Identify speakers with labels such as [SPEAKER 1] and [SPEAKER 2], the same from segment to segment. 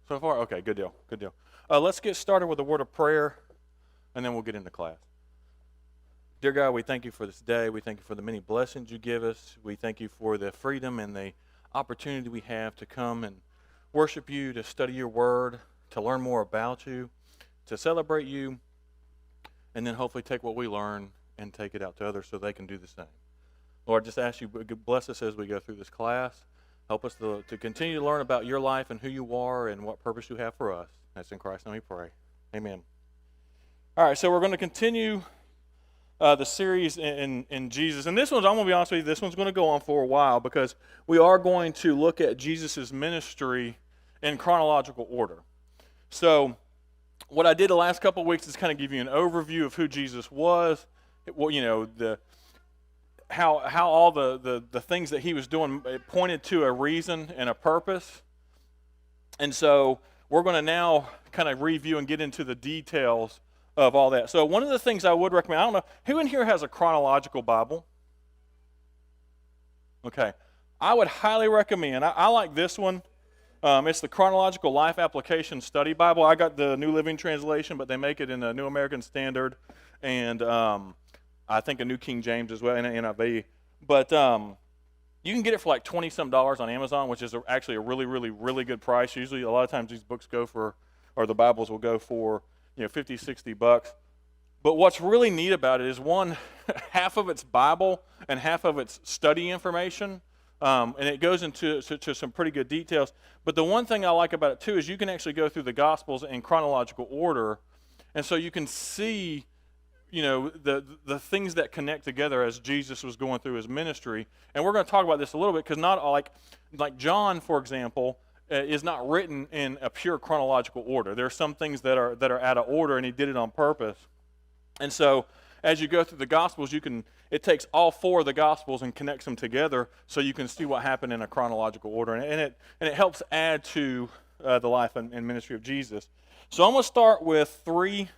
[SPEAKER 1] So far? Okay, good deal, good deal. Let's get started with a word of prayer, and then we'll get into class. Dear God, we thank you for this day. We thank you for the many blessings you give us. We thank you for the freedom and the opportunity we have to come and worship you, to study your word, to learn more about you, to celebrate you, and then hopefully take what we learn and take it out to others so they can do the same. Lord, just ask you to bless us as we go through this class. Help us to continue to learn about your life and who you are and what purpose you have for us. That's in Christ's name we pray. Amen. All right, so we're going to continue the series in Jesus. And this one's, I'm going to be honest with you, this one's going to go on for a while because we are going to look at Jesus' ministry in chronological order. So what I did the last couple of weeks is kind of give you an overview of who Jesus was, how all the things that he was doing pointed to a reason and a purpose. And so we're going to now kind of review and get into the details of all that. So one of the things I would recommend, I don't know, who in here has a chronological Bible? Okay. I would highly recommend, I like this one. It's the Chronological Life Application Study Bible. I got the New Living Translation, but they make it in the New American Standard and I think a New King James as well, and an NIV. But you can get it for like $20-some on Amazon, which is actually a really, really, really good price. Usually a lot of times these books go for, or the Bibles will go for, $50, $60. But what's really neat about it is one, half of it's Bible and half of it's study information. And it goes into to some pretty good details. But the one thing I like about it too is you can actually go through the Gospels in chronological order. And so you can see, the things that connect together as Jesus was going through his ministry. And we're going to talk about this a little bit because not like John, for example, is not written in a pure chronological order. There are some things that are out of order, and he did it on purpose. And so as you go through the Gospels, it takes all four of the Gospels and connects them together so you can see what happened in a chronological order. And it helps add to the life and ministry of Jesus. So I'm going to start with three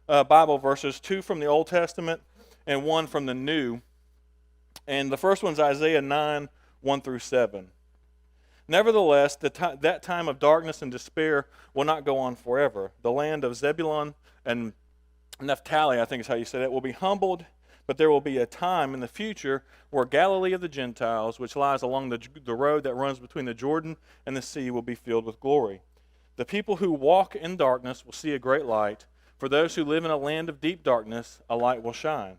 [SPEAKER 1] Bible verses, two from the Old Testament and one from the New. And the first one's Isaiah 9, 1 through 7. Nevertheless, that time of darkness and despair will not go on forever. The land of Zebulun and Naphtali, I think is how you say that, will be humbled, but there will be a time in the future where Galilee of the Gentiles, which lies along the road that runs between the Jordan and the sea, will be filled with glory. The people who walk in darkness will see a great light. For those who live in a land of deep darkness, a light will shine.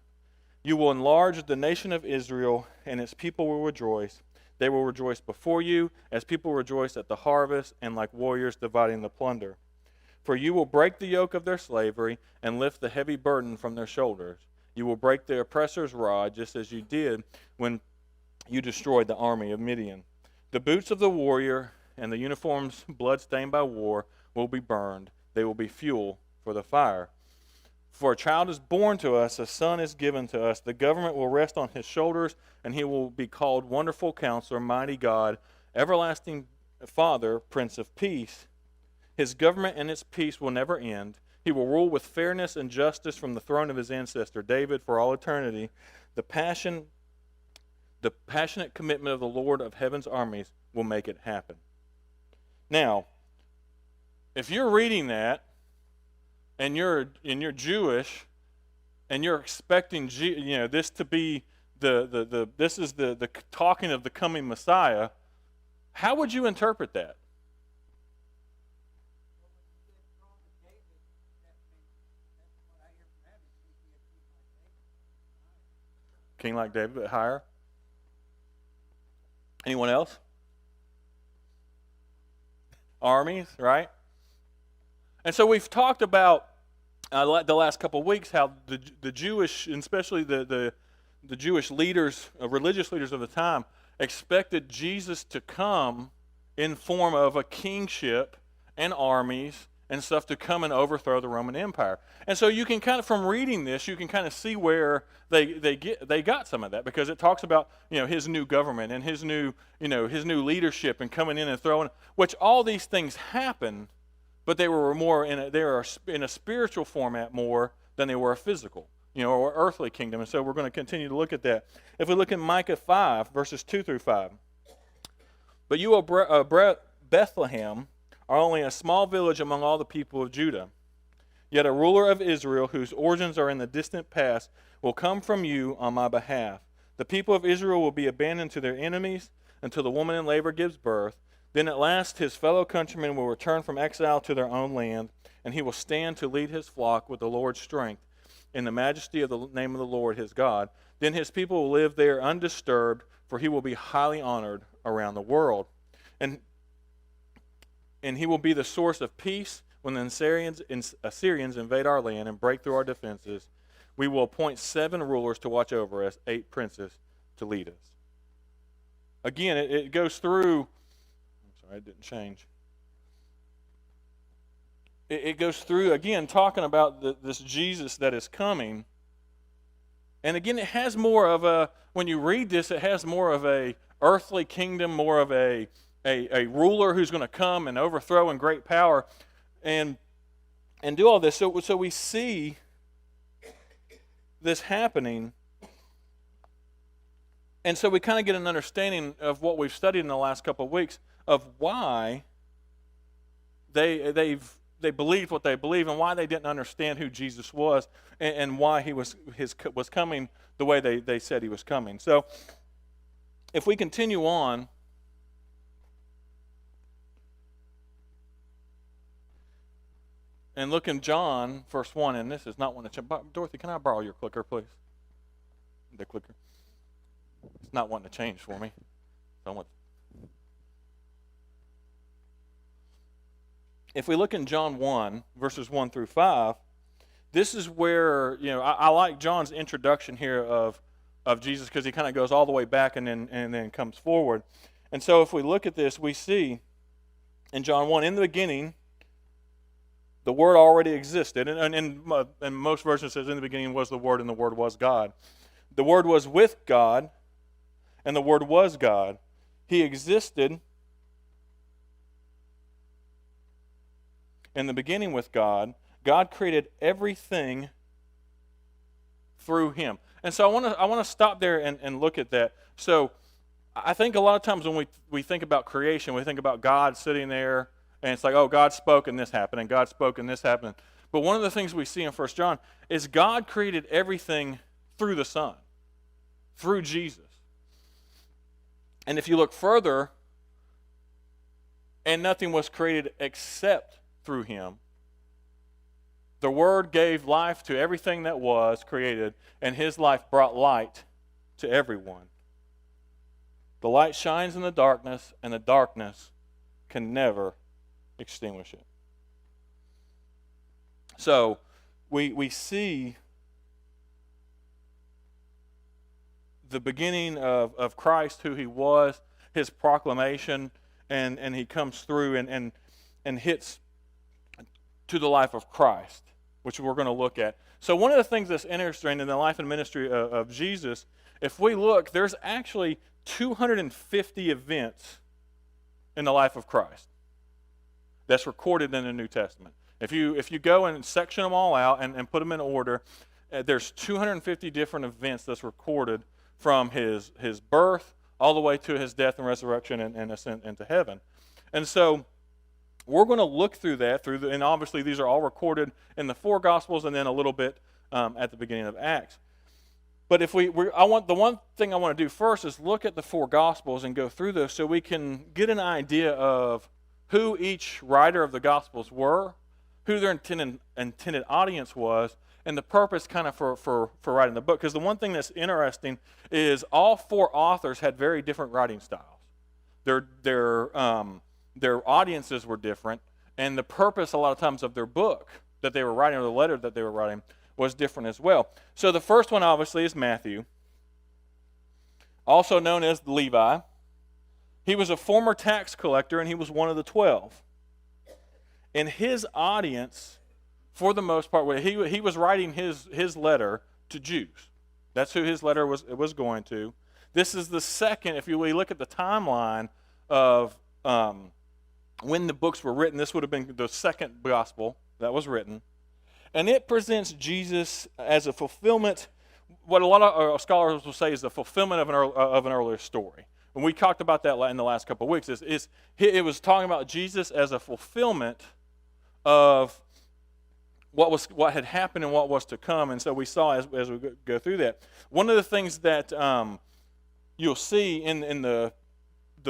[SPEAKER 1] You will enlarge the nation of Israel, and its people will rejoice. They will rejoice before you, as people rejoice at the harvest, and like warriors dividing the plunder. For you will break the yoke of their slavery, and lift the heavy burden from their shoulders. You will break the oppressor's rod, just as you did when you destroyed the army of Midian. The boots of the warrior and the uniforms blood-stained by war will be burned. They will be fuel for the fire. For a child is born to us, a son is given to us. The government will rest on his shoulders, and he will be called Wonderful Counselor, Mighty God, Everlasting Father, Prince of Peace. His government and its peace will never end. He will rule with fairness and justice from the throne of his ancestor David for all eternity. The passionate commitment of the Lord of heaven's armies will make it happen. Now, if you're reading that, and you're Jewish, and you're expecting this to be this is the talking of the coming Messiah, how would you interpret that? King like David, but higher. Anyone else? Armies, right? And so we've talked about the last couple of weeks how the Jewish, and especially the Jewish leaders, religious leaders of the time, expected Jesus to come in form of a kingship and armies and stuff to come and overthrow the Roman Empire. And so you can kind of, from reading this, you can kind of see where they got some of that, because it talks about his new government and his new leadership and coming in and throwing, which all these things happen. But they were more in a spiritual format more than they were a physical, or earthly kingdom. And so we're going to continue to look at that. If we look at Micah 5, verses 2 through 5. But you, O Bethlehem, are only a small village among all the people of Judah. Yet a ruler of Israel, whose origins are in the distant past, will come from you on my behalf. The people of Israel will be abandoned to their enemies until the woman in labor gives birth. Then at last his fellow countrymen will return from exile to their own land, and he will stand to lead his flock with the Lord's strength, in the majesty of the name of the Lord his God. Then his people will live there undisturbed, for he will be highly honored around the world. And he will be the source of peace when the Assyrians invade our land and break through our defenses. We will appoint 7 rulers to watch over us, 8 princes to lead us. Again, it goes through, I'm sorry, it didn't change. It goes through, again, talking about this Jesus that is coming. And again, it has more of a, when you read this, it has more of a earthly kingdom, more of a ruler who's going to come and overthrow in great power and do all this. So we see this happening. And so we kind of get an understanding of what we've studied in the last couple of weeks of why they believed what they believed and why they didn't understand who Jesus was and why he was coming the way they said he was coming. So if we continue on, and look in John, verse 1, and this is not one to change. Dorothy, can I borrow your clicker, please? The clicker. It's not wanting to change for me. If we look in John 1, verses 1 through 5, this is where, I like John's introduction here of Jesus, because he kind of goes all the way back and then comes forward. And so if we look at this, we see in John 1, in the beginning, the Word already existed. And in most versions it says, in the beginning was the Word, and the Word was God. The Word was with God, and the Word was God. He existed in the beginning with God. God created everything through Him. And so I want to stop there and look at that. So I think a lot of times when we think about creation, we think about God sitting there, and it's like, oh, God spoke and this happened, and God spoke and this happened. But one of the things we see in 1 John is God created everything through the Son, through Jesus. And if you look further, and nothing was created except through Him. The Word gave life to everything that was created, and His life brought light to everyone. The light shines in the darkness, and the darkness can never extinguish it. So we see the beginning of Christ, who He was, His proclamation, and He comes through and hits to the life of Christ, which we're going to look at. So one of the things that's interesting in the life and ministry of Jesus, if we look, there's actually 250 events in the life of Christ that's recorded in the New Testament. If you go and section them all out and put them in order, there's 250 different events that's recorded from his birth all the way to His death and resurrection and ascent into heaven. And so we're going to look through that, and obviously these are all recorded in the 4 Gospels and then a little bit at the beginning of Acts. But the one thing I want to do first is look at the 4 Gospels and go through those so we can get an idea of who each writer of the Gospels were, who their intended audience was, and the purpose kind of for writing the book. Because the one thing that's interesting is all 4 authors had very different writing styles. Their audiences were different, and the purpose a lot of times of their book that they were writing, or the letter that they were writing, was different as well. So the first one obviously is Matthew, also known as Levi. He was a former tax collector, and he was one of the 12. And his audience, for the most part, he was writing his letter to Jews. That's who his letter was going to. This is the second, if we look at the timeline of when the books were written, this would have been the second gospel that was written. And it presents Jesus as a fulfillment, what a lot of scholars will say is the fulfillment of an earlier story. and we talked about that in the last couple of weeks, it was talking about Jesus as a fulfillment of what had happened and what was to come. And so we saw as we go through that. One of the things that you'll see in the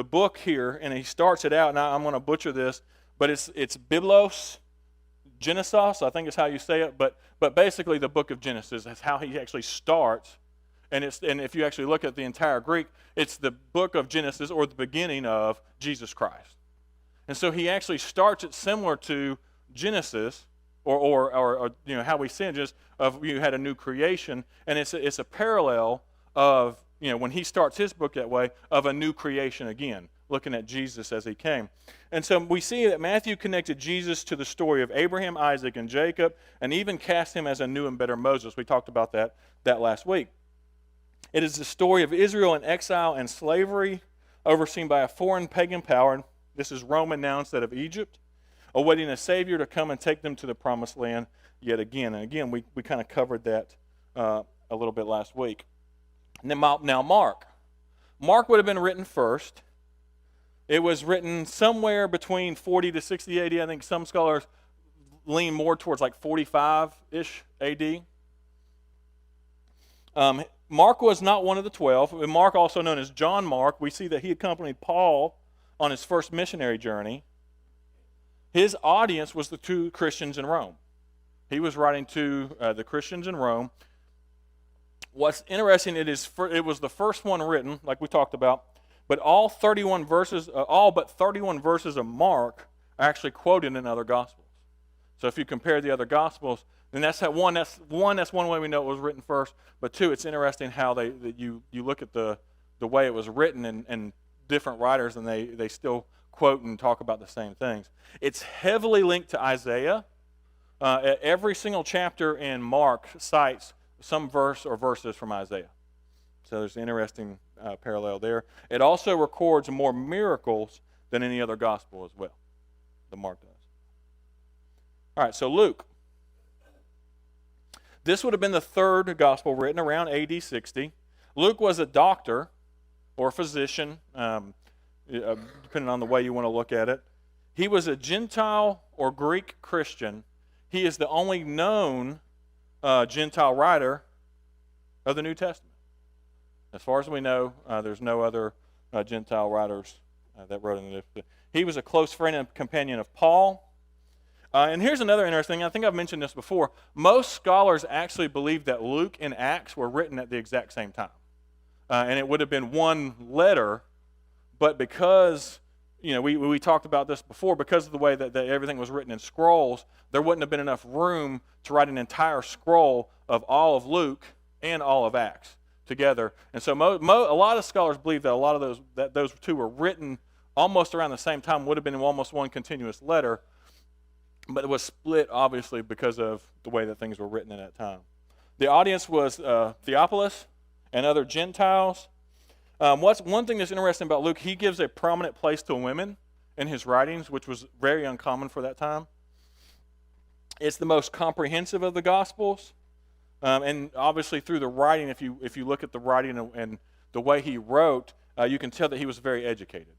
[SPEAKER 1] book here, and he starts it out, and I'm going to butcher this, but it's Biblos Genesis, I think is how you say it, but basically the book of Genesis is how he actually starts. And if you actually look at the entire Greek, it's the book of Genesis, or the beginning of Jesus Christ. And so he actually starts it similar to Genesis, or how we see it, just of you had a new creation, and it's a parallel of when he starts his book that way, of a new creation again, looking at Jesus as he came. And so we see that Matthew connected Jesus to the story of Abraham, Isaac, and Jacob, and even cast him as a new and better Moses. We talked about that last week. It is the story of Israel in exile and slavery, overseen by a foreign pagan power. This is Roman now instead of Egypt, awaiting a Savior to come and take them to the promised land yet again. And again, we kind of covered that a little bit last week. And then now Mark. Mark would have been written first. It was written somewhere between 40 to 60 AD. I think some scholars lean more towards like 45-ish AD. Mark was not one of the 12. Mark, also known as John Mark, we see that he accompanied Paul on his first missionary journey. His audience was the two Christians in Rome. He was writing to the Christians in Rome. What's interesting, it was the first one written, like we talked about, but all but 31 verses of Mark are actually quoted in other Gospels. So if you compare the other Gospels, then that's one way we know it was written first. But two, it's interesting how you look at the way it was written, and different writers, and they still quote and talk about the same things. It's heavily linked to Isaiah. Every single chapter in Mark cites some verse or verses from Isaiah. So there's an interesting parallel there. It also records more miracles than any other gospel as well, the Mark does. All right, so Luke. This would have been the third gospel written around AD 60. Luke was a doctor or physician, depending on the way you want to look at it. He was a Gentile or Greek Christian. He is the only known Gentile writer of the New Testament. As far as we know, there's no other Gentile writers that wrote in the. He was a close friend and companion of Paul. And here's another interesting thing. I think I've mentioned this before. Most scholars actually believe that Luke and Acts were written at the exact same time. And it would have been one letter, but because, we talked about this before, because of the way that everything was written in scrolls, there wouldn't have been enough room to write an entire scroll of all of Luke and all of Acts together. And so a lot of scholars believe that a lot of those two were written almost around the same time, would have been in almost one continuous letter, but it was split, obviously, because of the way that things were written at that time. The audience was Theophilus and other Gentiles. One thing that's interesting about Luke, he gives a prominent place to women in his writings, which was very uncommon for that time. It's the most comprehensive of the Gospels. And obviously through the writing, if you look at the writing and the way he wrote, you can tell that he was very educated.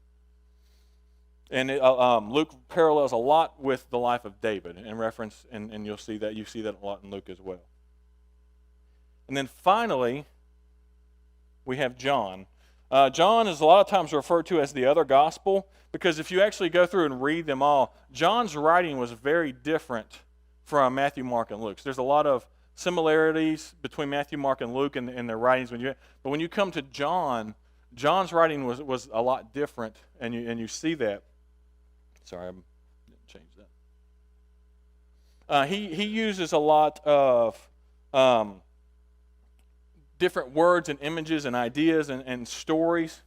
[SPEAKER 1] And Luke parallels a lot with the life of David in reference, and you see that a lot in Luke as well. And then finally, we have John. John is a lot of times referred to as the other gospel, because if you actually go through and read them all, John's writing was very different from Matthew, Mark, and Luke's. There's a lot of similarities between Matthew, Mark, and Luke in their writings. But when you come to John's writing was a lot different, and you see that. Sorry, I didn't change that. He uses a lot of different words and images and ideas and stories.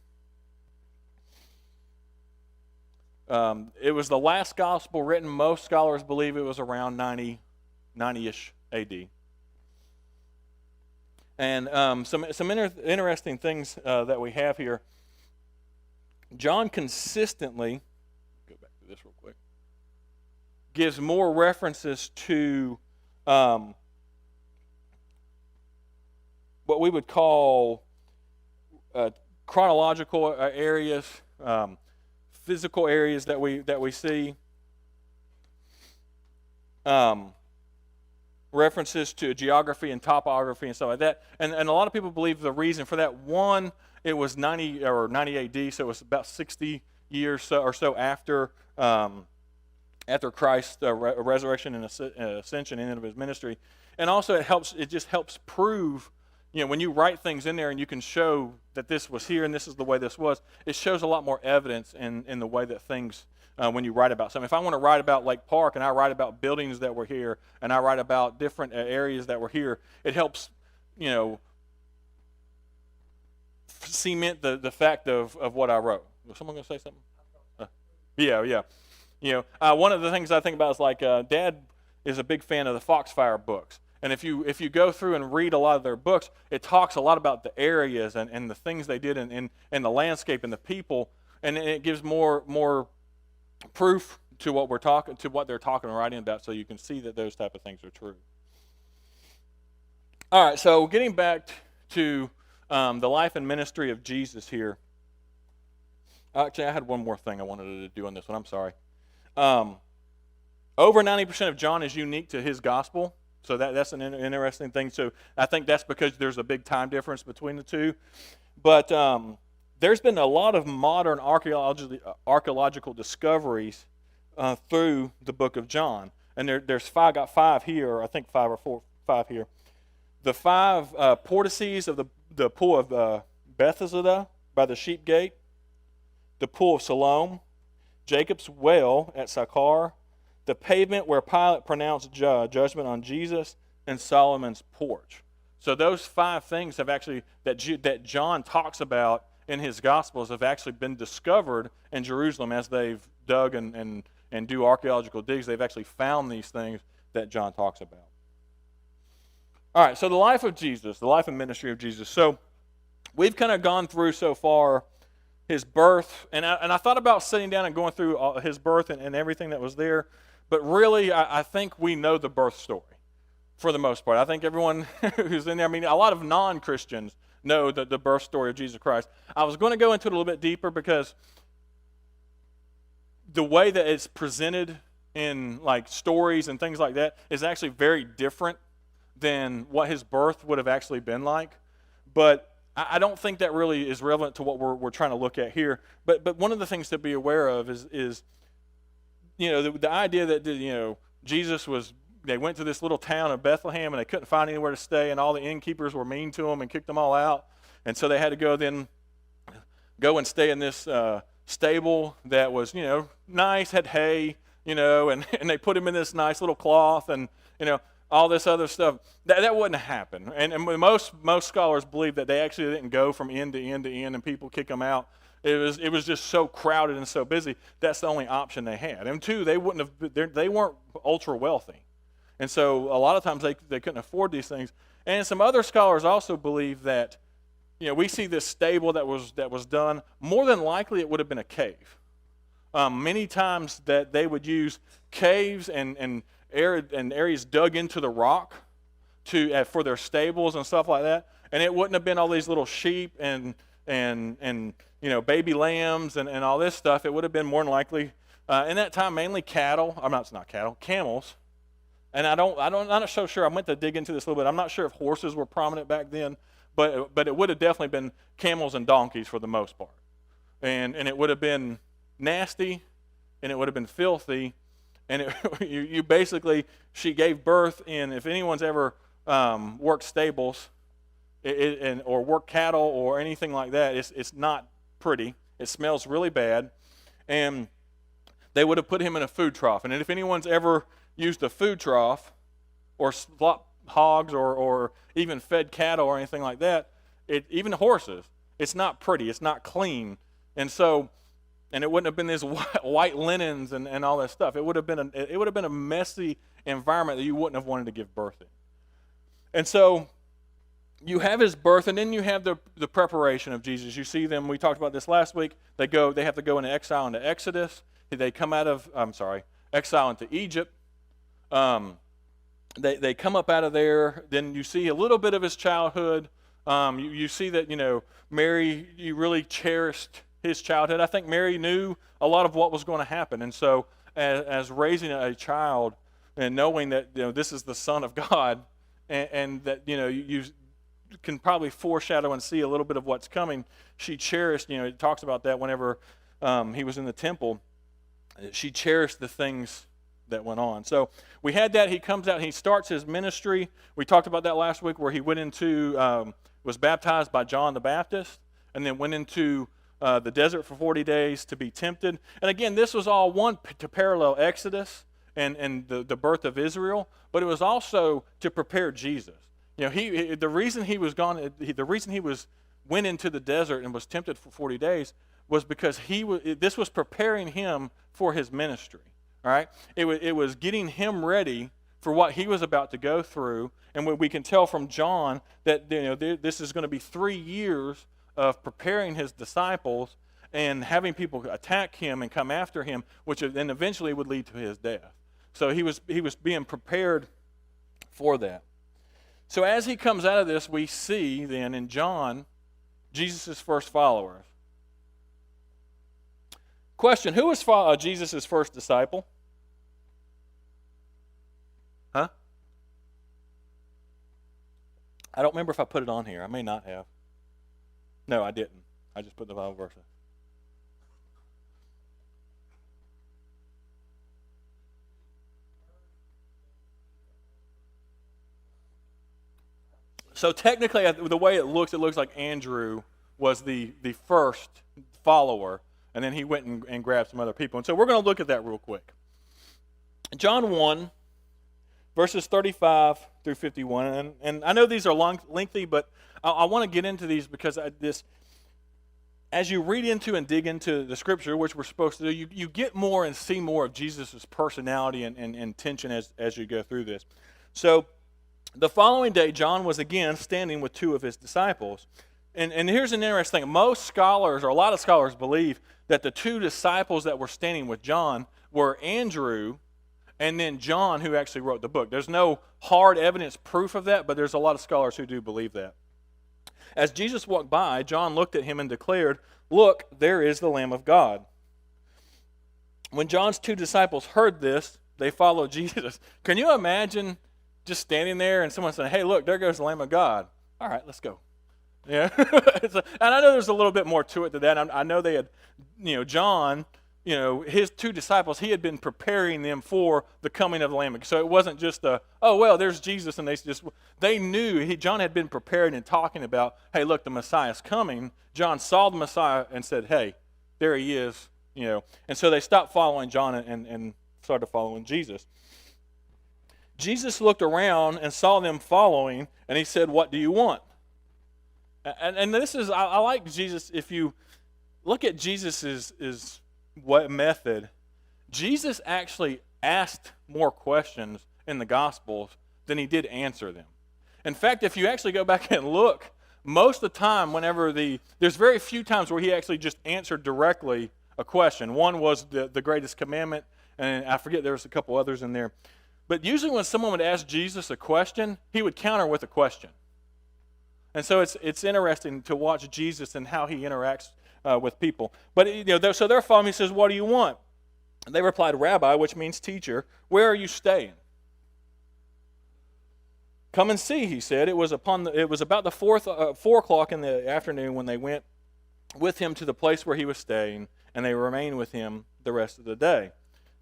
[SPEAKER 1] It was the last gospel written. Most scholars believe it was around 90-ish AD. And some interesting things that we have here. John consistently, go back to this real quick, gives more references to what we would call chronological areas, physical areas that we see. References to geography and topography and stuff like that. And a lot of people believe the reason for that, one, it was 90 AD, so it was about 60 years or so after Christ's resurrection and ascension and end of his ministry. And also it just helps prove, when you write things in there and you can show that this was here and this is the way this was, it shows a lot more evidence in the way that things, when you write about something. If I want to write about Lake Park and I write about buildings that were here and I write about different areas that were here, it helps, cement the fact of what I wrote. Was someone going to say something? Yeah. One of the things I think about is like Dad is a big fan of the Foxfire books. And if you go through and read a lot of their books, it talks a lot about the areas and the things they did in the landscape and the people, and it gives more proof to what they're talking and writing about, so you can see that those type of things are true. All right, so getting back to the life and ministry of Jesus here. Actually, I had one more thing I wanted to do on this one. I'm sorry. Over 90% of John is unique to his gospel. So that's an interesting thing. So I think that's because there's a big time difference between the two. But there's been a lot of modern archaeological discoveries through the book of John. And I got five here, I think five here. The five portices of the pool of Bethesda by the sheep gate, the pool of Siloam, Jacob's well at Sychar, the pavement where Pilate pronounced judgment on Jesus, and Solomon's porch. So those five things have actually that John talks about in his Gospels have actually been discovered in Jerusalem as they've dug and do archaeological digs. They've actually found these things that John talks about. All right, so the life of Jesus, the life and ministry of Jesus. So we've kind of gone through so far his birth, and I thought about sitting down and going through his birth and everything that was there. But really, I think we know the birth story for the most part. I think everyone who's in there, a lot of non-Christians know the birth story of Jesus Christ. I was going to go into it a little bit deeper because the way that it's presented in like stories and things like that is actually very different than what his birth would have actually been like. But I don't think that really is relevant to what we're trying to look at here. But one of the things to be aware of is the idea that Jesus they went to this little town of Bethlehem and they couldn't find anywhere to stay, and all the innkeepers were mean to them and kicked them all out, and so they had to go and stay in this stable that was nice, had hay, and they put him in this nice little cloth and all this other stuff. That wouldn't happen, and most scholars believe that they actually didn't go from end to end to end and people kick them out. It was just so crowded and so busy. That's the only option they had. And two, they weren't ultra wealthy, and so a lot of times they couldn't afford these things. And some other scholars also believe that we see this stable that was done. More than likely, it would have been a cave. Many times that they would use caves and areas dug into the rock for their stables and stuff like that. And it wouldn't have been all these little sheep and baby lambs and all this stuff. It would have been more than likely in that time mainly cattle. It's not cattle, camels. And I'm not so sure. I went to dig into this a little bit. I'm not sure if horses were prominent back then, but it would have definitely been camels and donkeys for the most part. And it would have been nasty, and it would have been filthy. And you basically, she gave birth in, if anyone's ever worked stables or worked cattle or anything like that, it's not pretty. It smells really bad. And they would have put him in a food trough. And if anyone's ever used a food trough or slop hogs or even fed cattle or anything like that, even horses, it's not pretty. It's not clean. And it wouldn't have been these white linens and all that stuff. It would have been a messy environment that you wouldn't have wanted to give birth in. And so you have his birth, and then you have the preparation of Jesus. You see them. We talked about this last week. They have to go into exile into Exodus. They come out of exile into Egypt. They come up out of there. Then you see a little bit of his childhood You see that, Mary, you really cherished his childhood. I think Mary knew a lot of what was going to happen. And so as raising a child and knowing that, this is the Son of God, and that, you can probably foreshadow and see a little bit of what's coming, she cherished, it talks about that whenever he was in the temple. She cherished the things that went on. So we had that. He comes out, he starts his ministry. We talked about that last week, where he went into, was baptized by John the Baptist, and then went into the desert for 40 days to be tempted. And again, this was all one to parallel Exodus and the birth of Israel, but it was also to prepare Jesus. The reason he went into the desert and was tempted for 40 days was because this was preparing him for his ministry. All right, it was getting him ready for what he was about to go through, and what we can tell from John that this is going to be 3 years of preparing his disciples and having people attack him and come after him, which then eventually would lead to his death. So he was being prepared for that. So as he comes out of this, we see then in John Jesus' first followers. Question, who was Jesus' first disciple? Huh? I don't remember if I put it on here. I may not have. No, I didn't. I just put the Bible verse in. So technically, the way it looks like Andrew was the first follower, and then he went and grabbed some other people. And so we're going to look at that real quick. John 1, verses 35 through 51. And I know these are lengthy, but I want to get into these because as you read into and dig into the Scripture, which we're supposed to do, you get more and see more of Jesus' personality and intention as you go through this. So the following day, John was again standing with 2 of his disciples. And here's an interesting thing. Most scholars, or a lot of scholars, believe that the 2 disciples that were standing with John were Andrew and then John, who actually wrote the book. There's no hard evidence proof of that, but there's a lot of scholars who do believe that. As Jesus walked by, John looked at him and declared, "Look, there is the Lamb of God." When John's 2 disciples heard this, they followed Jesus. Can you imagine just standing there and someone saying, "Hey, look, there goes the Lamb of God. All right, let's go." Yeah, and I know there's a little bit more to it than that. I know they had, John, his 2 disciples, he had been preparing them for the coming of the Lamb. So it wasn't just there's Jesus, and they knew John had been preparing and talking about, hey, look, the Messiah's coming. John saw the Messiah and said, hey, there he is, and so they stopped following John and started following Jesus. Jesus looked around and saw them following, and he said, "What do you want?" And this is, I like Jesus. If you look at Jesus' what method, Jesus actually asked more questions in the Gospels than he did answer them. In fact, if you actually go back and look, most of the time, there's very few times where he actually just answered directly a question. One was the greatest commandment, and I forget, there was a couple others in there. But usually when someone would ask Jesus a question, he would counter with a question. And so it's interesting to watch Jesus and how he interacts with people. But so they're following. He says, "What do you want?" And they replied, "Rabbi," which means teacher, "where are you staying?" "Come and see," he said. It was about the 4 o'clock in the afternoon when they went with him to the place where he was staying, and they remained with him the rest of the day.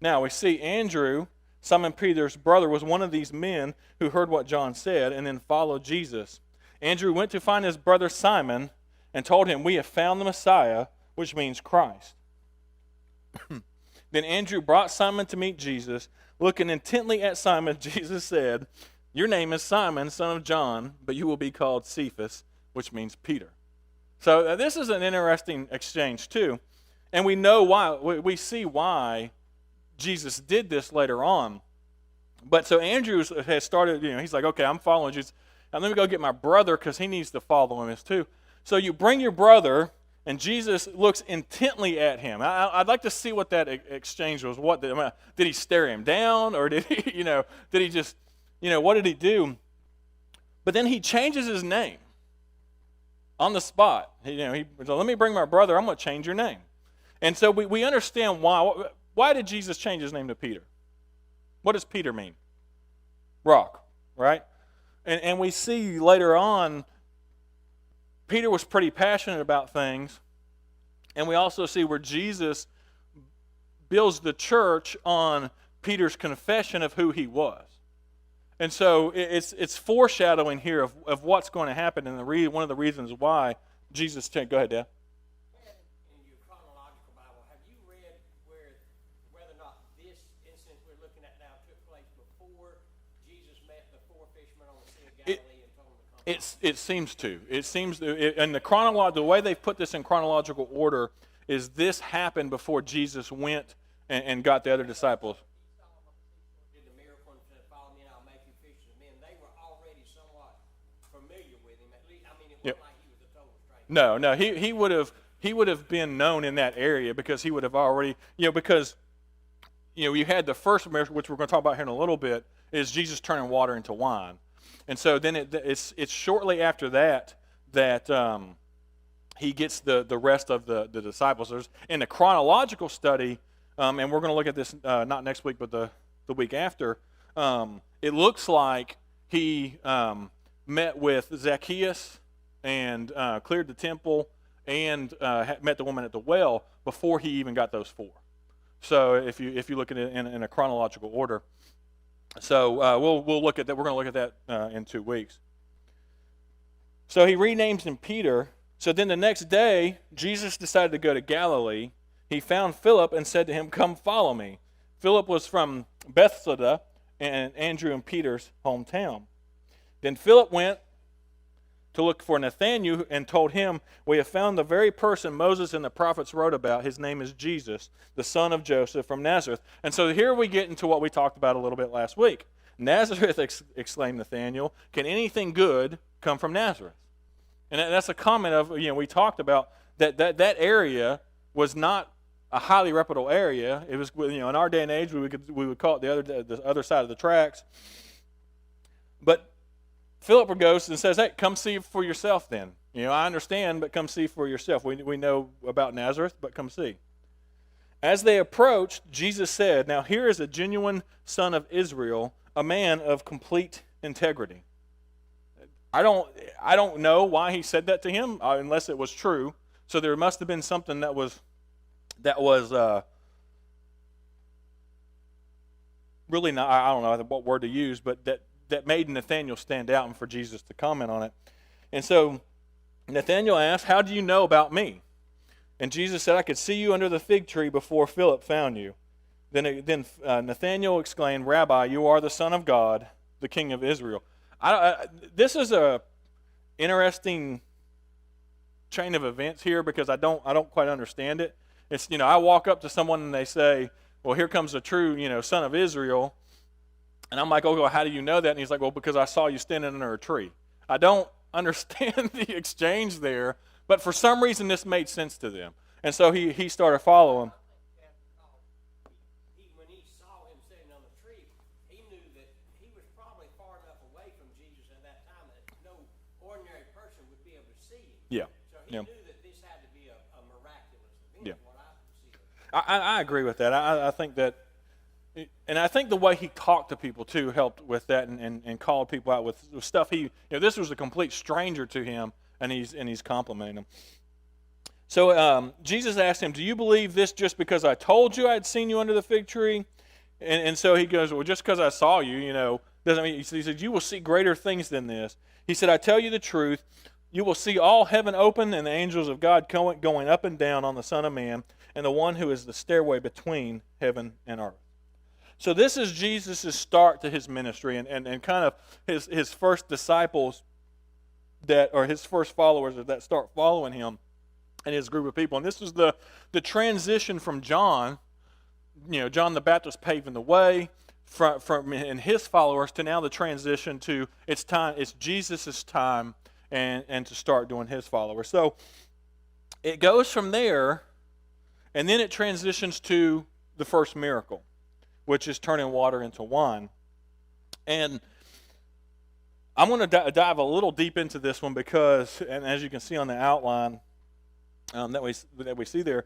[SPEAKER 1] Now we see Andrew, Simon Peter's brother, was one of these men who heard what John said and then followed Jesus. Andrew went to find his brother Simon and told him, "We have found the Messiah," which means Christ. Then Andrew brought Simon to meet Jesus. Looking intently at Simon, Jesus said, "Your name is Simon, son of John, but you will be called Cephas," which means Peter. So this is an interesting exchange too. And we know why. We see why Jesus did this later on. But so Andrew has started, he's like, okay, I'm following Jesus. Now let me go get my brother because he needs to follow him too. So you bring your brother, and Jesus looks intently at him. I'd like to see what that exchange was. Did he stare him down, or did he, did he just, what did he do? But then he changes his name. on the spot. He said, let me bring my brother. I'm going to change your name. And so we understand why. Why did Jesus change his name to Peter? What does Peter mean? Rock, right? And we see later on, Peter was pretty passionate about things. And we also see where Jesus builds the church on Peter's confession of who he was. And so it's foreshadowing here of what's going to happen, and one of the reasons why Jesus changed. Go ahead, Dad.
[SPEAKER 2] In your chronological Bible, have you read whether or not this incident we're looking at now took place before Jesus met the four fishermen on the Sea of Galilee and told them to come?
[SPEAKER 1] It seems to. It seems to. And the way they've put this in chronological order is this happened before Jesus went and got the other disciples.
[SPEAKER 2] Did the miracle and said, "Follow me, and I'll make you fishers of men." They were already somewhat familiar with him. At least, I mean, it wasn't like he was a total stranger.
[SPEAKER 1] No, he would have been known in that area because he would have already, because you had the first miracle, which we're going to talk about here in a little bit, is Jesus turning water into wine. And so then it's shortly after that he gets the rest of the disciples. There's, in the chronological study, and we're going to look at this not next week, but the week after, it looks like he met with Zacchaeus and cleared the temple and met the woman at the well before he even got those four. So if you look at it in a chronological order. So we'll look at that. We're going to look at that in 2 weeks. So he renames him Peter. So then the next day, Jesus decided to go to Galilee. He found Philip and said to him, "Come follow me." Philip was from Bethsaida, and Andrew and Peter's hometown. Then Philip went to look for Nathanael and told him, "We have found the very person Moses and the prophets wrote about. His name is Jesus, the son of Joseph from Nazareth." And so here we get into what we talked about a little bit last week. "Nazareth," exclaimed Nathanael, "can anything good come from Nazareth?" And that's a comment of, we talked about that area was not a highly reputable area. It was, in our day and age, we would call it the other side of the tracks. But Philip goes and says, "Hey, come see for yourself then. I understand, but come see for yourself. We know about Nazareth, but come see." As they approached, Jesus said, "Now here is a genuine son of Israel, a man of complete integrity." I don't know why he said that to him, unless it was true. So there must have been something that was really not, I don't know what word to use, but that made Nathanael stand out and for Jesus to comment on it. And so Nathanael asked, "How do you know about me?" And Jesus said, "I could see you under the fig tree before Philip found you." Then Nathanael exclaimed, "Rabbi, you are the Son of God, the King of Israel." This is a interesting chain of events here because I don't quite understand it. It's, I walk up to someone and they say, "Well, here comes the true, Son of Israel." And I'm like, "Oh, how do you know that?" And he's like, "Well, because I saw you standing under a tree." I don't understand the exchange there, but for some reason this made sense to them. And so he started following.
[SPEAKER 2] When he saw him sitting on the tree, he knew that he was probably far enough away from Jesus at that time that no ordinary person would be able to see him.
[SPEAKER 1] Yeah.
[SPEAKER 2] So he knew that this had to be a miraculous event.
[SPEAKER 1] Yeah.
[SPEAKER 2] What I see.
[SPEAKER 1] I agree with that. I think that, and I think the way he talked to people too helped with that, and called people out with stuff this was a complete stranger to him, and he's complimenting them. So Jesus asked him, "Do you believe this just because I told you I had seen you under the fig tree?" And so he goes, "Well, just because I saw you, doesn't mean." He said, "You will see greater things than this." He said, "I tell you the truth. You will see all heaven open and the angels of God going up and down on the Son of Man and the one who is the stairway between heaven and earth." So this is Jesus' start to his ministry and kind of his first disciples or his first followers that start following him and his group of people. And this was the transition from John, John the Baptist paving the way from and his followers to now the transition to it's Jesus' time and to start doing his followers. So it goes from there, and then it transitions to the first miracle, which is turning water into wine. And I'm going to dive a little deep into this one because, and as you can see on the outline that we see there,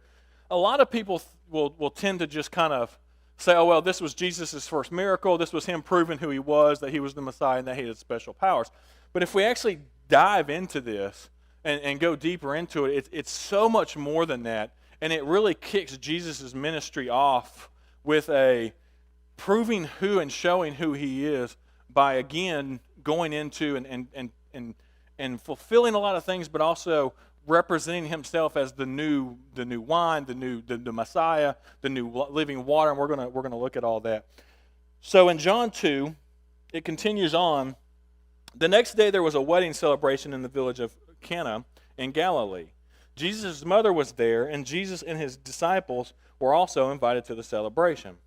[SPEAKER 1] a lot of people will tend to just kind of say, oh, well, this was Jesus' first miracle. This was him proving who he was, that he was the Messiah, and that he had special powers. But if we actually dive into this and go deeper into it, it's so much more than that. And it really kicks Jesus' ministry off with a proving who and showing who he is by, again, going into and fulfilling a lot of things, but also representing himself as the new wine, the Messiah, the new living water, and we're gonna look at all that. So in John 2, it continues on. The next day there was a wedding celebration in the village of Cana in Galilee. Jesus' mother was there, and Jesus and his disciples were also invited to the celebration.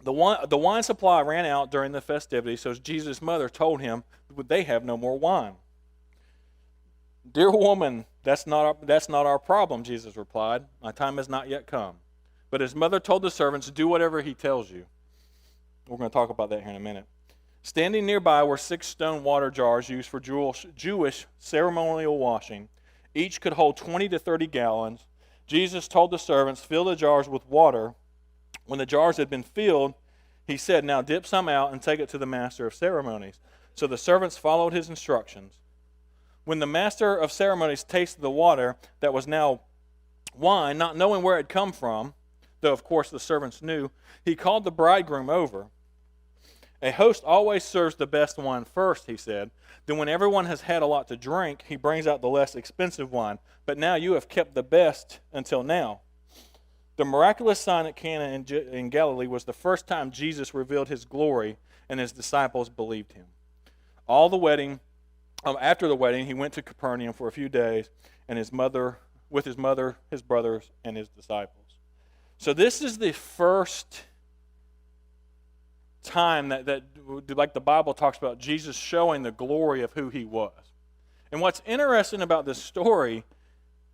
[SPEAKER 1] The wine supply ran out during the festivities, so Jesus' mother told him they have no more wine. Dear woman, that's not our problem, Jesus replied. My time has not yet come. But his mother told the servants, do whatever he tells you. We're going to talk about that here in a minute. Standing nearby were 6 stone water jars used for Jewish ceremonial washing. Each could hold 20 to 30 gallons. Jesus told the servants, fill the jars with water. When the jars had been filled, he said, now dip some out and take it to the master of ceremonies. So the servants followed his instructions. When the master of ceremonies tasted the water that was now wine, not knowing where it had come from, though of course the servants knew, he called the bridegroom over. A host always serves the best wine first, he said. Then when everyone has had a lot to drink, he brings out the less expensive wine. But now you have kept the best until now. The miraculous sign at Cana in Galilee was the first time Jesus revealed his glory, and his disciples believed him. After the wedding, he went to Capernaum for a few days, and his mother, his brothers, and his disciples. So this is the first time that like the Bible talks about, Jesus showing the glory of who he was. And what's interesting about this story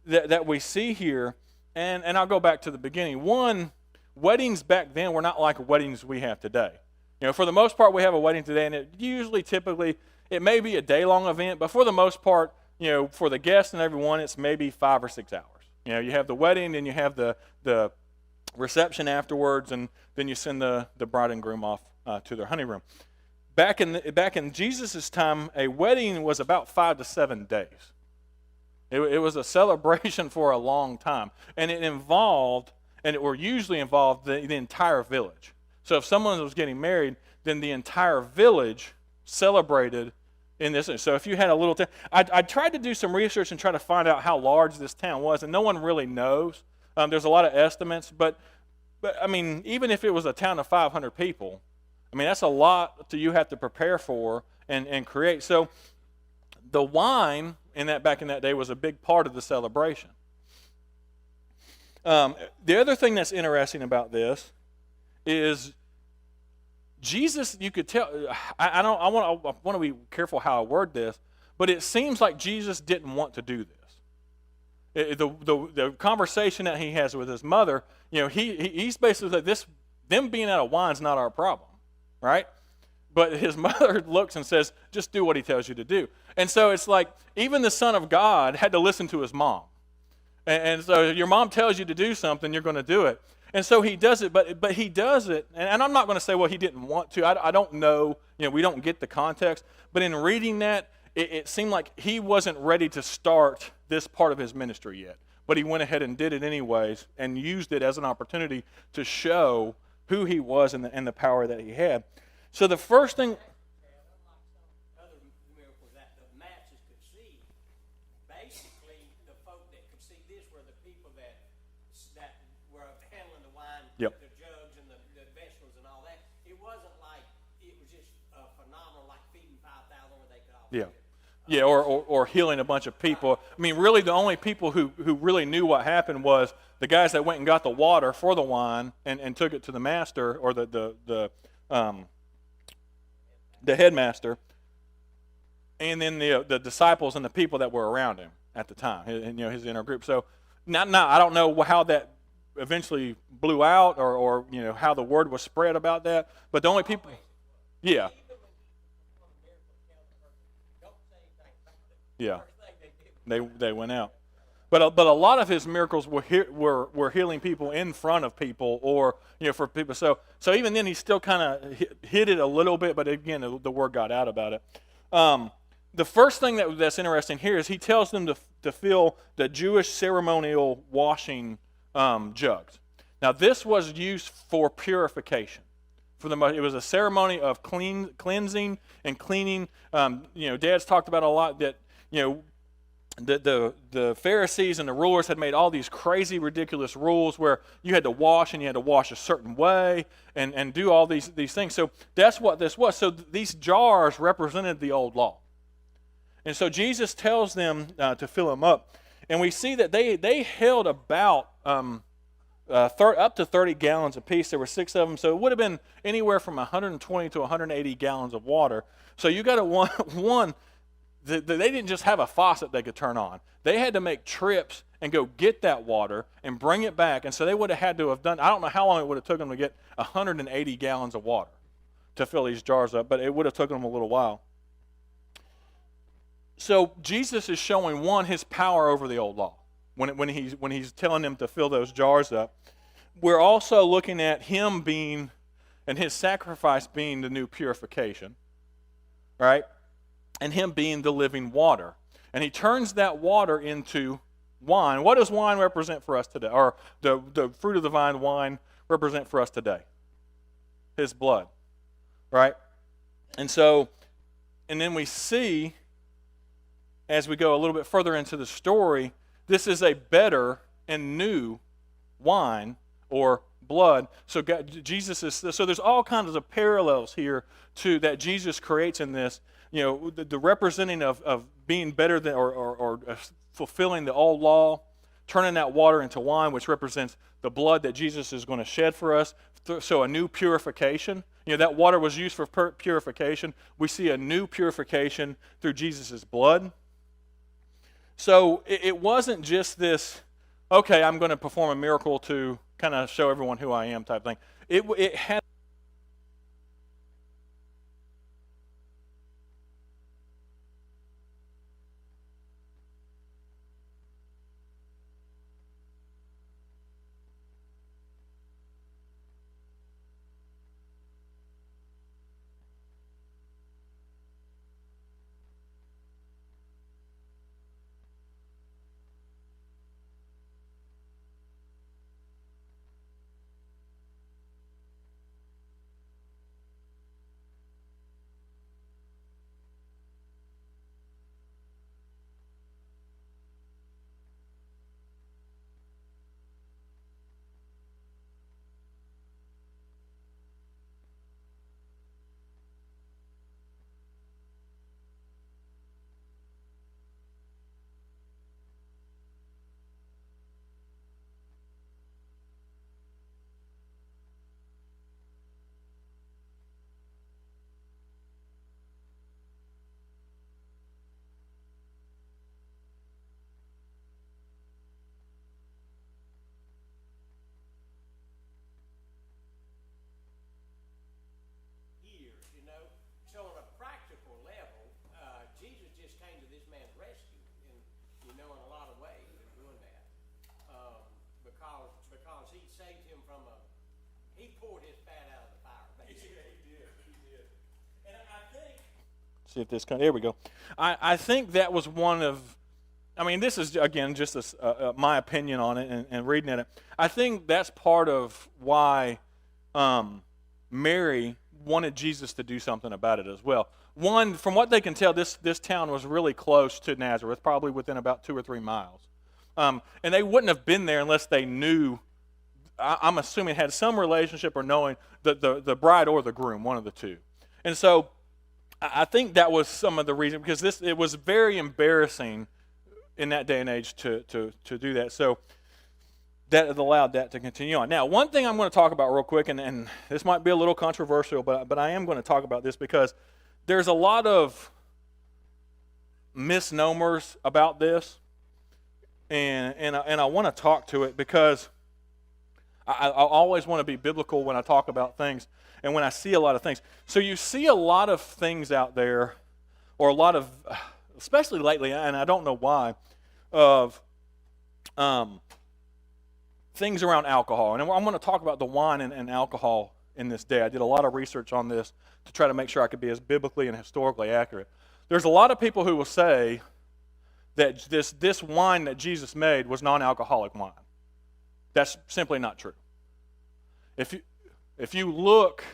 [SPEAKER 1] that we see here, and I'll go back to the beginning. One, weddings back then were not like weddings we have today. You know, for the most part, we have a wedding today, and it may be a day-long event, but for the most part, you know, for the guests and everyone, it's maybe 5 or 6 hours. You know, you have the wedding, and you have the reception afterwards, and then you send the bride and groom off to their honeymoon. Back in Jesus' time, a wedding was about 5 to 7 days. It was a celebration for a long time, and it usually involved the entire village. So if someone was getting married, then the entire village celebrated in this. So if you had a little town, I tried to do some research and try to find out how large this town was, and no one really knows. There's a lot of estimates, but I mean, even if it was a town of 500 people, I mean, that's a lot that you have to prepare for and create. So the wine back in that day was a big part of the celebration. The other thing that's interesting about this is Jesus, you could tell, I want to be careful how I word this, but it seems like Jesus didn't want to do this. The conversation that he has with his mother, you know, he's basically like, them being out of wine is not our problem, right? But his mother looks and says, just do what he tells you to do. And so it's like, even the Son of God had to listen to his mom. And so your mom tells you to do something, you're going to do it. And so he does it, but he does it, and I'm not going to say, well, he didn't want to. I don't know, you know, we don't get the context. But in reading that, it seemed like he wasn't ready to start this part of his ministry yet. But he went ahead and did it anyways and used it as an opportunity to show who he was and the power that he had. So the first thing...
[SPEAKER 2] Other miracles that the masses could see, basically the folk that could see this were the people that were handling the wine,
[SPEAKER 1] Yep.
[SPEAKER 2] the jugs and the vegetables and all that. It wasn't like it was just phenomenal, like feeding 5,000 where they could all
[SPEAKER 1] Yeah. Yeah, or healing a bunch of people. I mean, really the only people who really knew what happened was the guys that went and got the water for the wine and took it to the master or the headmaster, and then the disciples and the people that were around him at the time, and, you know, his inner group. So now I don't know how that eventually blew out or you know how the word was spread about that, but the only people, yeah. Yeah,
[SPEAKER 2] First thing they did.
[SPEAKER 1] they went out. But a lot of his miracles were healing people in front of people, or for people. So even then he still kind of hid it a little bit. But again, the word got out about it. The first thing that's interesting here is he tells them to fill the Jewish ceremonial washing jugs. Now this was used for purification. It was a ceremony of cleansing and cleaning. Dad's talked about a lot that the Pharisees and the rulers had made all these crazy, ridiculous rules where you had to wash and you had to wash a certain way and do all these things. So that's what this was. So these jars represented the old law. And so Jesus tells them to fill them up. And we see that they held about up to 30 gallons apiece. There were 6 of them. So it would have been anywhere from 120 to 180 gallons of water. So you got to they didn't just have a faucet they could turn on. They had to make trips and go get that water and bring it back. And so they would have had to have done, I don't know how long it would have taken them to get 180 gallons of water to fill these jars up, but it would have taken them a little while. So Jesus is showing, one, his power over the old law when he's telling them to fill those jars up. We're also looking at him being, and his sacrifice being the new purification, right? And him being the living water. And he turns that water into wine. What does wine represent for us today? Or the fruit of the vine, wine, represent for us today? His blood, right? And then we see, as we go a little bit further into the story, this is a better and new wine or blood. So there's all kinds of parallels here to that Jesus creates in this. The representing of being better than or fulfilling the old law, turning that water into wine, which represents the blood that Jesus is going to shed for us. So a new purification. That water was used for purification. We see a new purification through Jesus' blood. So it wasn't just this, okay, I'm going to perform a miracle to kind of show everyone who I am type thing. It had
[SPEAKER 2] So on a practical level, Jesus just came to this man's rescue, and in a lot of ways in doing that, because he saved him from he poured his fat out of the fire, basically. Yeah, he did. And I think.
[SPEAKER 1] See if this there we go. I think that was one of. I mean, this is again just my opinion on it and reading it. I think that's part of why Mary wanted Jesus to do something about it as well. One, from what they can tell, this town was really close to Nazareth, probably within about 2 or 3 miles. And they wouldn't have been there unless they knew, I'm assuming, had some relationship or knowing the bride or the groom, one of the two. And so I think that was some of the reason, because it was very embarrassing in that day and age to do that. So that allowed that to continue on. Now, one thing I'm going to talk about real quick, and this might be a little controversial, but I am going to talk about this because there's a lot of misnomers about this, and I want to talk to it because I always want to be biblical when I talk about things and when I see a lot of things. So you see a lot of things out there, or a lot of especially lately, and I don't know why, of things around alcohol. And I'm going to talk about the wine and alcohol in this day. I did a lot of research on this to try to make sure I could be as biblically and historically accurate. There's a lot of people who will say that this wine that Jesus made was non-alcoholic wine. That's simply not true. If you look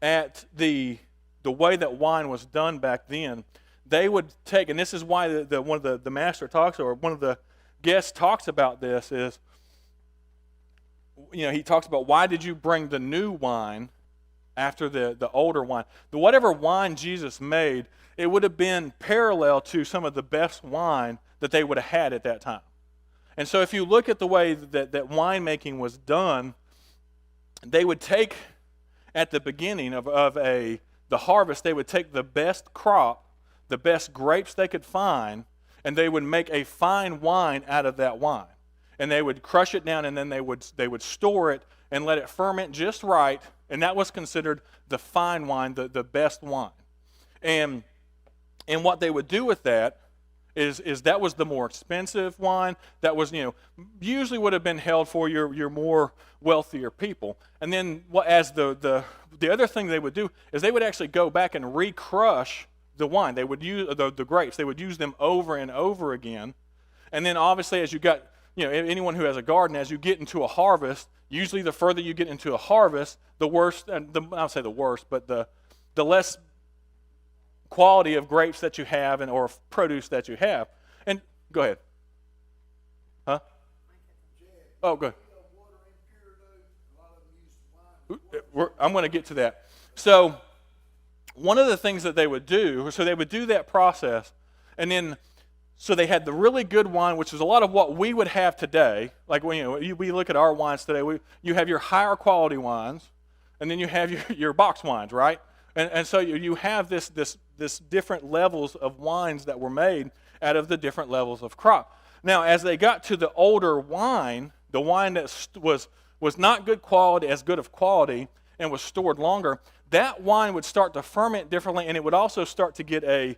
[SPEAKER 1] at the way that wine was done back then, they would take, and this is why one of the master talks, or one of the guests talks about this, is, he talks about, why did you bring the new wine after the older wine? Whatever wine Jesus made, it would have been parallel to some of the best wine that they would have had at that time. And so if you look at the way that winemaking was done, they would take, at the beginning of the harvest, they would take the best crop, the best grapes they could find, and they would make a fine wine out of that wine. And they would crush it down, and then they would store it and let it ferment just right, and that was considered the fine wine, the best wine. And what they would do with that is that was the more expensive wine. That was, usually would have been held for your more wealthier people. And then as the other thing they would do is they would actually go back and recrush the wine. They would use the grapes. They would use them over and over again. And then obviously as you got, anyone who has a garden, as you get into a harvest, usually the further you get into a harvest, the worse, I'll say the worst, but the less quality of grapes that you have or produce that you have. And go ahead. Huh? Oh, go ahead. I'm going to get to that. So one of the things that they would do, so they would do that process, and then so they had the really good wine, which is a lot of what we would have today. Like when we look at our wines today, you have your higher quality wines, and then you have your box wines, right? And so you have this different levels of wines that were made out of the different levels of crop. Now, as they got to the older wine, the wine that was not good quality, as good of quality, and was stored longer, that wine would start to ferment differently, and it would also start to get a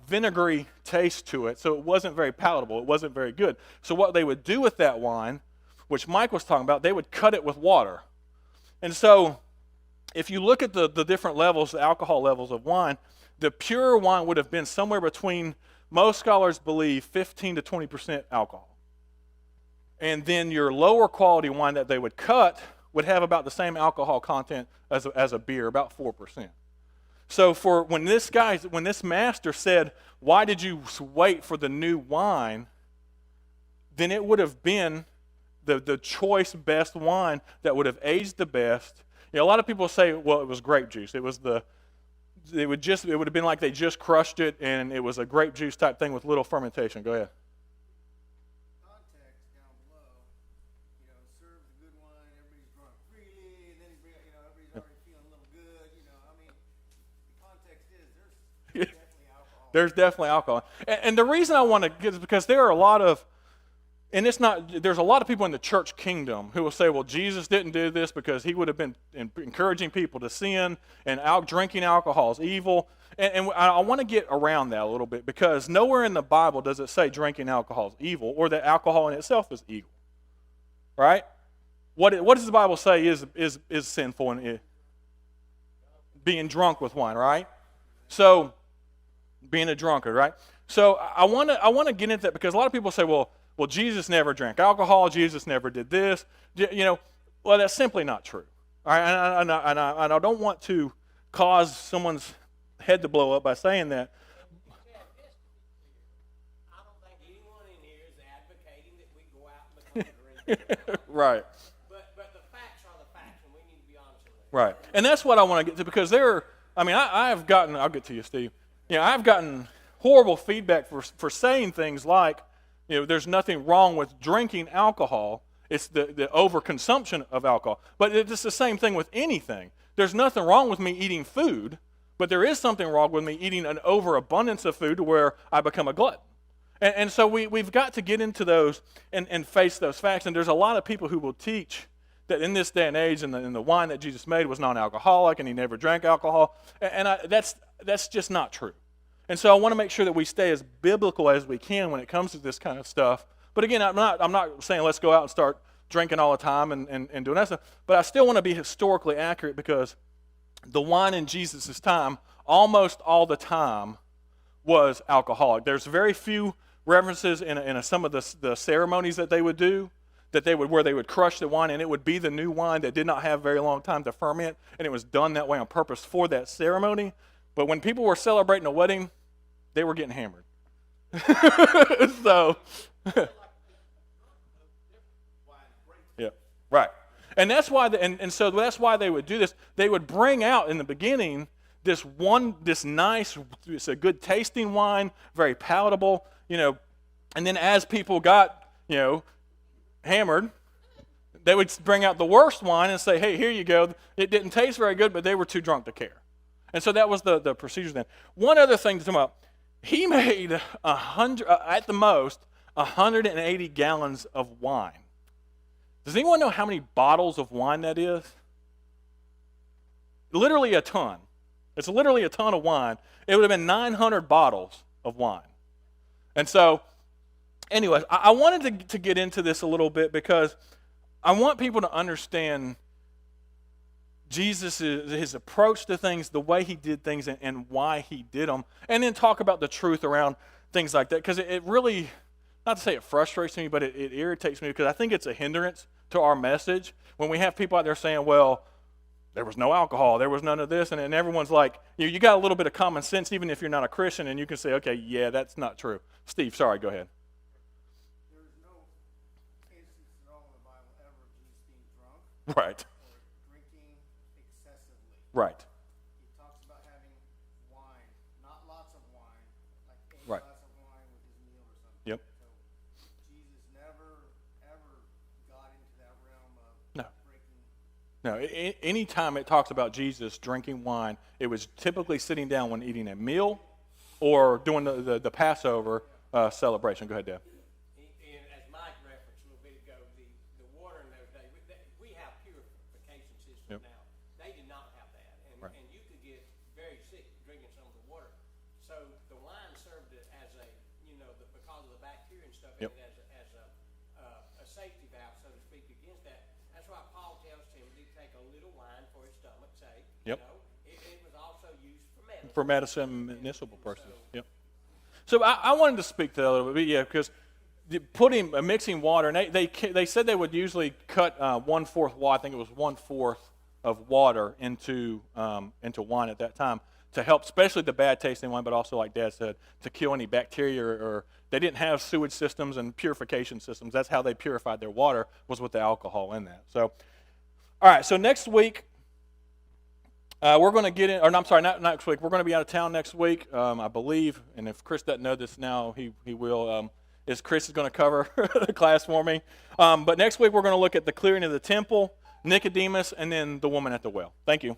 [SPEAKER 1] vinegary taste to it, so it wasn't very palatable. It wasn't very good. So what they would do with that wine, which Mike was talking about, they would cut it with water. And so if you look at the different levels, the alcohol levels of wine, the pure wine would have been somewhere between, most scholars believe, 15 to 20% alcohol. And then your lower quality wine that they would cut would have about the same alcohol content as a beer, about 4%. So when this master said, why did you wait for the new wine, then it would have been the choice best wine that would have aged the best. A lot of people say, well, it was grape juice. It would have been like they just crushed it, and it was a grape juice type thing with little fermentation. Go ahead.
[SPEAKER 3] Context down below, serves the good wine, everybody's drunk freely, and then everybody's already feeling a little good. The context is there's definitely alcohol.
[SPEAKER 1] There's definitely alcohol, and the reason I want to get is because there are a lot of. And there's a lot of people in the church kingdom who will say, well, Jesus didn't do this because he would have been encouraging people to sin, and drinking alcohol is evil. And I want to get around that a little bit, because nowhere in the Bible does it say drinking alcohol is evil, or that alcohol in itself is evil. Right? What does the Bible say is sinful and being drunk with wine, right? So being a drunkard, right? So I want to get into that, because a lot of people say, well, Jesus never drank alcohol. Jesus never did this. Well, that's simply not true. All right, and I don't want to cause someone's head to blow up by saying that.
[SPEAKER 2] I don't think anyone in here is advocating that we go out and become drinkers.
[SPEAKER 1] Right.
[SPEAKER 2] But the facts are the facts, and we need to be honest with them.
[SPEAKER 1] Right. And that's what I want to get to, because I've gotten, I'll get to you, Steve. I've gotten horrible feedback for saying things like, there's nothing wrong with drinking alcohol. It's the overconsumption of alcohol. But it's the same thing with anything. There's nothing wrong with me eating food, but there is something wrong with me eating an overabundance of food to where I become a glutton. And so we've got to get into those and face those facts. And there's a lot of people who will teach that in this day and age, and the wine that Jesus made was non-alcoholic, and he never drank alcohol. And that's just not true. And so I want to make sure that we stay as biblical as we can when it comes to this kind of stuff. But again, I'm not saying let's go out and start drinking all the time and doing that stuff. But I still want to be historically accurate, because the wine in Jesus' time, almost all the time, was alcoholic. There's very few references in some of the ceremonies that they would do, where they would crush the wine, and it would be the new wine that did not have very long time to ferment, and it was done that way on purpose for that ceremony. But when people were celebrating a wedding, they were getting hammered. So, yeah, right. And that's why, so that's why they would do this. They would bring out in the beginning this nice, it's a good tasting wine, very palatable, and then as people got, hammered, they would bring out the worst wine and say, hey, here you go. It didn't taste very good, but they were too drunk to care. And so that was the procedure then. One other thing to talk about, he made at the most 180 gallons of wine. Does anyone know how many bottles of wine that is? Literally a ton. It's literally a ton of wine. It would have been 900 bottles of wine. And so, anyways, I wanted to get into this a little bit, because I want people to understand Jesus, his approach to things, the way he did things, and why he did them, and then talk about the truth around things like that, because it really, not to say it frustrates me, but it irritates me, because I think it's a hindrance to our message when we have people out there saying, well, there was no alcohol, there was none of this, and everyone's like, you got a little bit of common sense even if you're not a Christian, and you can say, okay, yeah, that's not true. Steve, sorry, go ahead.
[SPEAKER 3] There's no instance at all in the Bible ever of Jesus being drunk
[SPEAKER 1] Right,
[SPEAKER 3] or drinking excessively.
[SPEAKER 1] right,
[SPEAKER 3] He talks about having wine, not lots of wine, like a
[SPEAKER 1] Right.
[SPEAKER 3] glass of wine with his meal or something.
[SPEAKER 1] Yep.
[SPEAKER 3] So Jesus never, ever got into that realm of
[SPEAKER 1] No.
[SPEAKER 3] breaking.
[SPEAKER 1] No, any time it talks about Jesus drinking wine, it was typically sitting down when eating a meal or doing the Passover celebration. Go ahead, Deb.
[SPEAKER 2] And as Mike referenced a little bit ago, the water in those days, we have purification systems
[SPEAKER 1] Yep.
[SPEAKER 2] now. They did not have that.
[SPEAKER 1] Right.
[SPEAKER 2] And you could get very sick drinking some of the water. So the wine served it as a, because of the bacteria and stuff in
[SPEAKER 1] Yep.
[SPEAKER 2] it, as a safety valve, so to speak, against that. That's why Paul tells Timothy to take a little wine for his stomach's sake.
[SPEAKER 1] Yep.
[SPEAKER 2] It was also used for medicine.
[SPEAKER 1] For medicine, medicinal purposes. Yep. So I wanted to speak to that a little bit, yeah, because mixing water, and they said they would usually cut 1/4 water. I think it was 1/4 of water into wine at that time to help, especially the bad tasting wine, but also, like Dad said, to kill any bacteria. Or they didn't have sewage systems and purification systems. That's how they purified their water, was with the alcohol in that. So, all right. So next week, we're going to get in, or no, I'm sorry, not next week. We're going to be out of town next week, I believe. And if Chris doesn't know this now, he will. Chris is going to cover the class for me. But next week we're going to look at the clearing of the temple, Nicodemus, and then the woman at the well. Thank you.